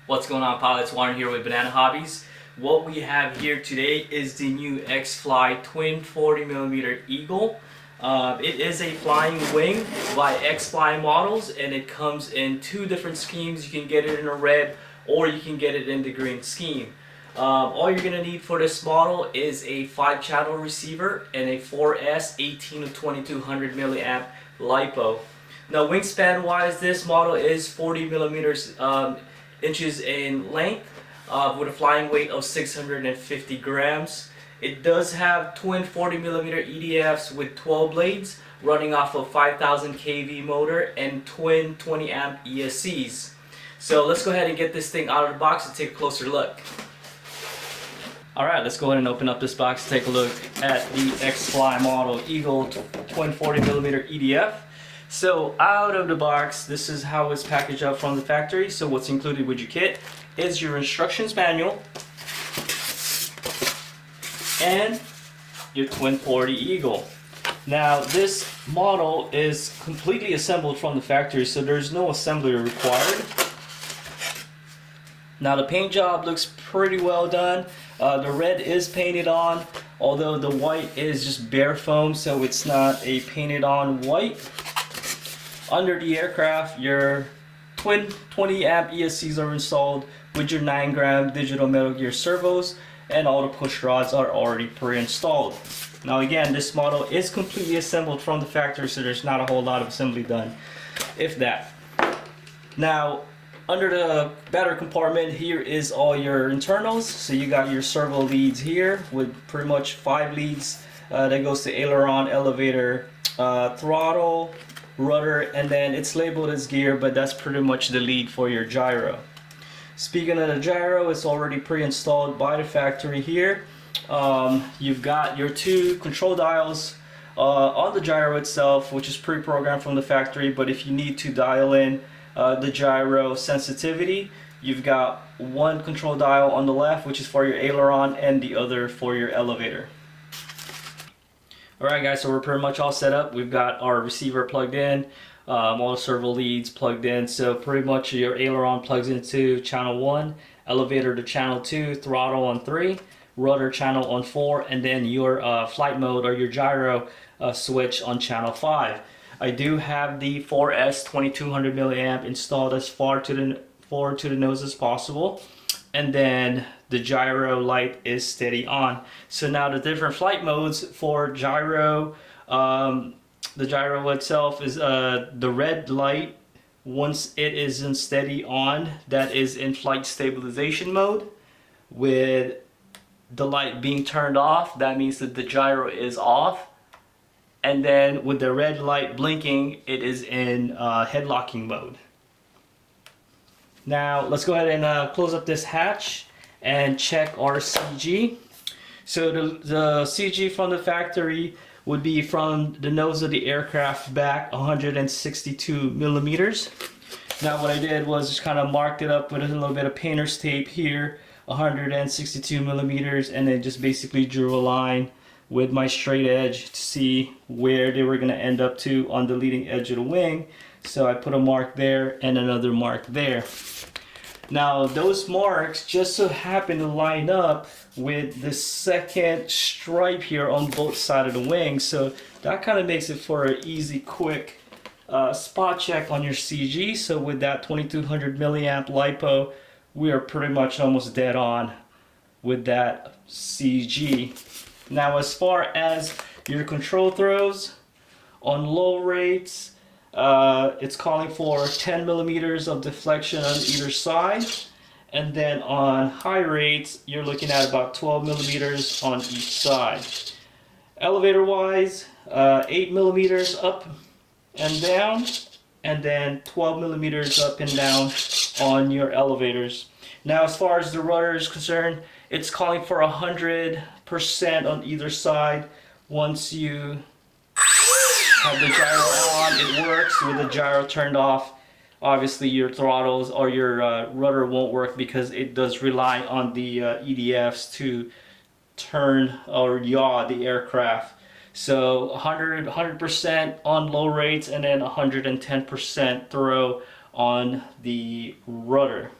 What's going on, pilots? Warren here with Banana Hobbies. What we have here today is the new Xfly twin 40mm Eagle. It is a flying wing by Xfly models, and it comes in two different schemes. You can get it in a red or you can get it in the green scheme. All you're going to need for this model is a 5-channel receiver and a 4S 18 to 2200 milliamp LiPo. Now, wingspan wise, this model is 40 millimeters inches in length with a flying weight of 650 grams. It does have twin 40mm EDFs with 12 blades running off of 5000 kV motor and twin 20 amp ESCs. So let's go ahead and get this thing out of the box and take a closer look. Alright, let's go ahead and open up this box and take a look at the Xfly model Eagle twin 40mm EDF. So out of the box, this is how it's packaged up from the factory. So what's included with your kit is your instructions manual and your twin 40 Eagle. Now this model is completely assembled from the factory, so there's no assembly required. Now the paint job looks pretty well done. The red is painted on, although the white is just bare foam, so it's not a painted on white. Under the aircraft, your twin 20 amp ESCs are installed with your 9-gram digital Metal Gear servos, and all the push rods are already pre-installed. Now again, this model is completely assembled from the factory, so there's not a whole lot of assembly done, if that. Now, under the battery compartment, here is all your internals. So you got your servo leads here with pretty much 5 leads that goes to aileron, elevator, throttle, rudder, and then it's labeled as gear, but that's pretty much the lead for your gyro. Speaking of the gyro, it's already pre-installed by the factory here. You've got your 2 control dials on the gyro itself, which is pre-programmed from the factory, but if you need to dial in the gyro sensitivity, you've got 1 control dial on the left, which is for your aileron, and the other for your elevator. Alright guys, so we're pretty much all set up. We've got our receiver plugged in, all the servo leads plugged in, so pretty much your aileron plugs into channel 1, elevator to channel 2, throttle on 3, rudder channel on 4, and then your flight mode or your gyro switch on channel 5. I do have the 4S 2200 milliamp installed as far to the nose as possible, and then the gyro light is steady on. So now the different flight modes for gyro, the gyro itself is the red light. Once it is in steady on, that is in flight stabilization mode. With the light being turned off, that means that the gyro is off. And then with the red light blinking, it is in head locking mode. Now let's go ahead and close up this hatch and check our CG. So the CG from the factory would be from the nose of the aircraft back 162 millimeters. Now what I did was just kind of marked it up with a little bit of painter's tape here, 162 millimeters, and then just basically drew a line with my straight edge to see where they were going to end up to on the leading edge of the wing. So I put a mark there and another mark there. Now those marks just so happen to line up with the second stripe here on both sides of the wing, so that kind of makes it for an easy, quick spot check on your CG. So with that 2200 milliamp LiPo, we are pretty much almost dead on with that CG. Now as far as your control throws, on low rates, it's calling for 10 millimeters of deflection on either side, and then on high rates you're looking at about 12 millimeters on each side. Elevator wise, 8 millimeters up and down, and then 12 millimeters up and down on your elevators. Now as far as the rudder is concerned, it's calling for 100% on either side. Once you have the gyro on, it works. With the gyro turned off, obviously your throttles or your rudder won't work, because it does rely on the EDFs to turn or yaw the aircraft. So 100% on low rates, and then 110% throw on the rudder.